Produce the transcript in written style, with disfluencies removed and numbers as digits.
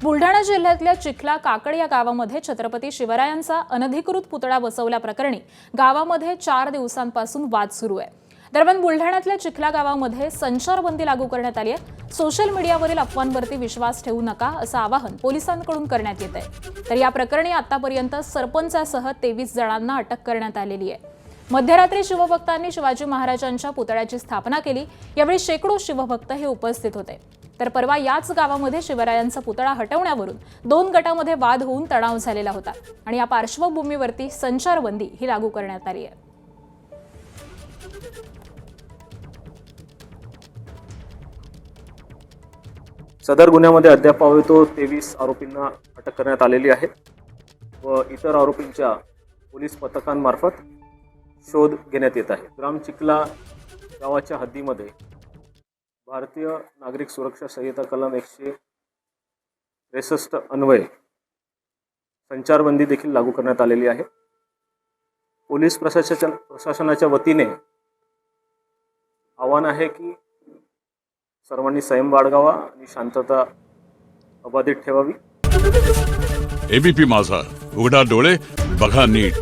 बुलढाणा जिल्ह्यातल्या चिखला काकड या गावामध्ये छत्रपती शिवरायांचा अनधिकृत पुतळा बसवल्याप्रकरणी गावामध्ये 4 दिवसांपासून वाद सुरू आहे। दरम्यान बुलढाण्यातल्या चिखला गावामध्ये संचारबंदी लागू करण्यात आली आहे। सोशल मीडियावरील अफवांवरती विश्वास ठेवू नका असं आवाहन पोलिसांकडून करण्यात येत आहे। तर या प्रकरणी आतापर्यंत सरपंचासह 23 जणांना अटक करण्यात आलेली आहे। मध्यरात्री शिवभक्तांनी शिवाजी महाराजांच्या पुतळ्याची स्थापना केली। यावेळी शेकडो शिवभक्त हे उपस्थित होते। तर परवा याच गावामध्ये शिवरायांचा पुतळा हटवण्यावरून 2 गटांमध्ये वाद होऊन तणाव झालेला होता आणि या पार्श्वभूमीवरती संचारबंदी ही लागू करण्यात आली आहे। सदर गुन्ह्यामध्ये अद्याप 23 आरोपींना अटक करण्यात आलेली आहे व इतर आरोपींच्या पोलीस पथकांमार्फत शोध घेण्यात येत आहे। ग्राम चिखला गावाच्या हद्दीमध्ये भारतीय नागरिक सुरक्षा संहिता कलम 163 अन्वये संचारबंदी देखील लागू करण्यात आलेली आहे। पोलीस प्रशासनाच्या वतीने आव्हान आहे की सर्वांनी संयम बाळगावा आणि शांतता अबाधित ठेवावी। एबीपी माझा, उघडा डोळे बघा नीट।